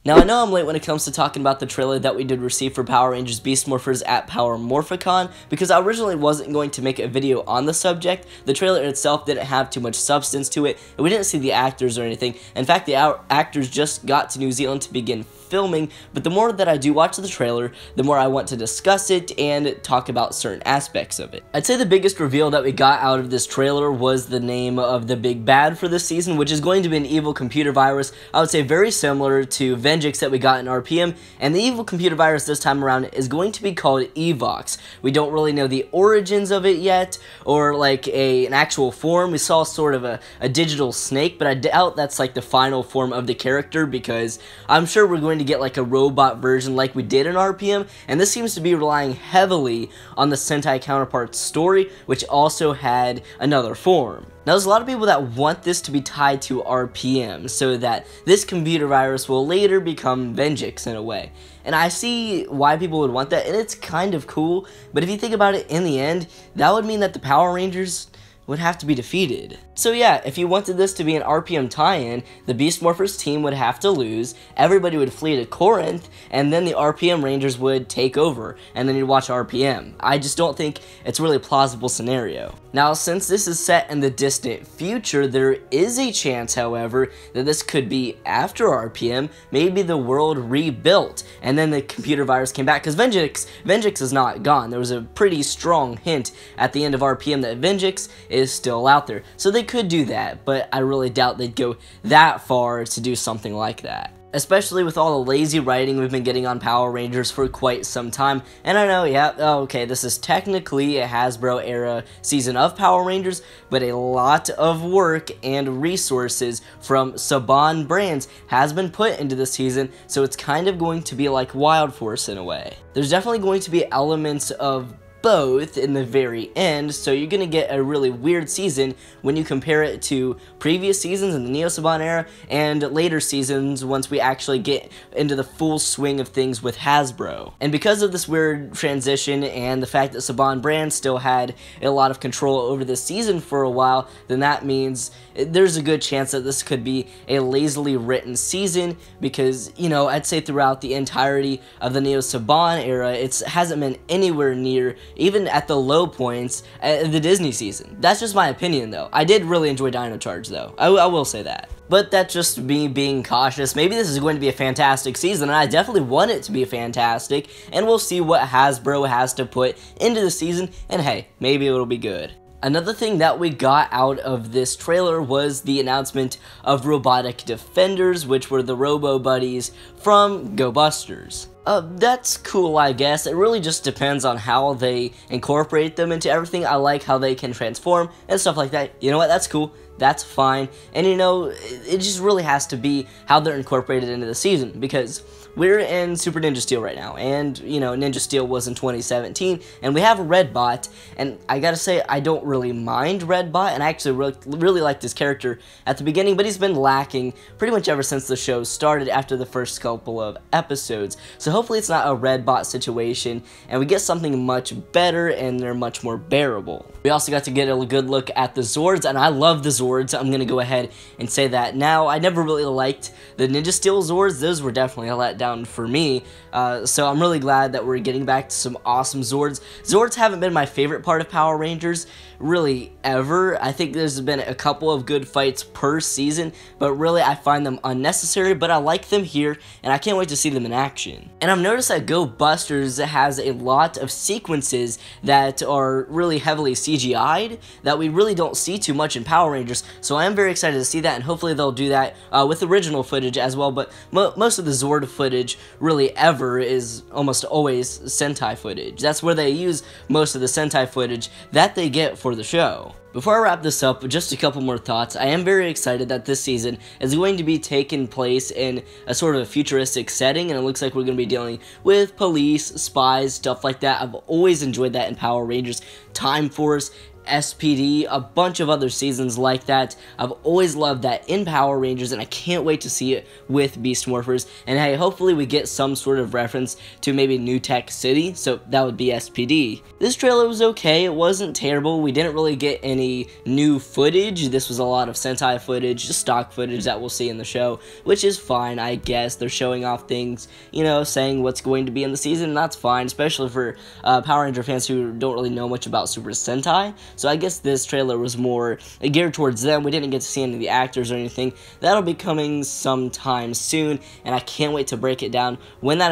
Now, I know I'm late when it comes to talking about the trailer that we did receive for Power Rangers Beast Morphers at Power Morphicon, because I originally wasn't going to make a video on the subject. The trailer itself didn't have too much substance to it, and we didn't see the actors or anything. In fact, the actors just got to New Zealand to begin filming, but the more that I do watch the trailer, the more I want to discuss it and talk about certain aspects of it. I'd say the biggest reveal that we got out of this trailer was the name of the big bad for this season, which is going to be an evil computer virus. I would say very similar to Venjix that we got in RPM, and the evil computer virus this time around is going to be called Evox. We don't really know the origins of it yet, or like an actual form. We saw sort of a digital snake, but I doubt that's like the final form of the character, because I'm sure we're going to get like a robot version like we did in RPM, and this seems to be relying heavily on the Sentai counterpart's story, which also had another form. Now, there's a lot of people that want this to be tied to RPM, so that this computer virus will later become Venjix in a way. And I see why people would want that, and it's kind of cool, but if you think about it, in the end, that would mean that the Power Rangers would have to be defeated. So yeah, if you wanted this to be an RPM tie-in, the Beast Morphers team would have to lose, everybody would flee to Corinth, and then the RPM Rangers would take over, and then you'd watch RPM. I just don't think it's a really plausible scenario. Now, since this is set in the distant future, there is a chance, however, that this could be after RPM, maybe the world rebuilt, and then the computer virus came back, because Venjix is not gone. There was a pretty strong hint at the end of RPM that Venjix is still out there. So they could do that, but I really doubt they'd go that far to do something like that. Especially with all the lazy writing we've been getting on Power Rangers for quite some time. And I know, yeah, okay, this is technically a Hasbro era season of Power Rangers, but a lot of work and resources from Saban Brands has been put into the season, so it's kind of going to be like Wild Force in a way. There's definitely going to be elements of both in the very end, so you're gonna get a really weird season when you compare it to previous seasons in the Neo Saban era and later seasons once we actually get into the full swing of things with Hasbro. And because of this weird transition and the fact that Saban Brands still had a lot of control over this season for a while, then that means there's a good chance that this could be a lazily written season, because, you know, I'd say throughout the entirety of the Neo Saban era, it hasn't been anywhere near, even at the low points, the Disney season. That's just my opinion, though. I did really enjoy Dino Charge, though. I will say that. But that's just me being cautious. Maybe this is going to be a fantastic season, and I definitely want it to be fantastic, and we'll see what Hasbro has to put into the season, and hey, maybe it'll be good. Another thing that we got out of this trailer was the announcement of Robotic Defenders, which were the Robo Buddies from Go Busters. That's cool, I guess. It really just depends on how they incorporate them into everything. I like how they can transform and stuff like that. You know what? That's cool. That's fine. And you know, it just really has to be how they're incorporated into the season, because we're in Super Ninja Steel right now, and you know, Ninja Steel was in 2017, and we have a Redbot, and I gotta say, I don't really mind Redbot, and I actually really liked his character at the beginning, but he's been lacking pretty much ever since the show started after the first couple of episodes. So hopefully it's not a Redbot situation, and we get something much better, and they're much more bearable. We also got to get a good look at the Zords, and I love the Zords. I'm gonna go ahead and say that now. I never really liked the Ninja Steel Zords. Those were definitely a letdown for me, so I'm really glad that we're getting back to some awesome Zords. Zords haven't been my favorite part of Power Rangers, really, ever. I think there's been a couple of good fights per season, but really I find them unnecessary, but I like them here, and I can't wait to see them in action. And I've noticed that Go Busters has a lot of sequences that are really heavily CGI'd that we really don't see too much in Power Rangers, so I am very excited to see that, and hopefully they'll do that with original footage as well, but most of the Zord footage really ever is almost always Sentai footage. That's where they use most of the Sentai footage that they get for the show. Before I wrap this up, just a couple more thoughts. I am very excited that this season is going to be taking place in a sort of a futuristic setting, and it looks like we're going to be dealing with police, spies, stuff like that. I've always enjoyed that in Power Rangers. Time Force, SPD, a bunch of other seasons like that. I've always loved that in Power Rangers, and I can't wait to see it with Beast Morphers. And hey, hopefully we get some sort of reference to maybe New Tech City, so that would be SPD. This trailer was okay, it wasn't terrible. We didn't really get any new footage. This was a lot of Sentai footage, just stock footage that we'll see in the show, which is fine, I guess. They're showing off things, you know, saying what's going to be in the season, and that's fine, especially for Power Ranger fans who don't really know much about Super Sentai. So I guess this trailer was more geared towards them. We didn't get to see any of the actors or anything. That'll be coming sometime soon, and I can't wait to break it down when that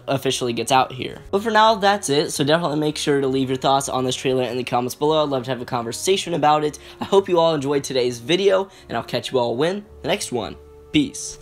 officially gets out here. But for now, that's it, so definitely make sure to leave your thoughts on this trailer in the comments below. I'd love to have a conversation about it. I hope you all enjoyed today's video, and I'll catch you all in the next one. Peace.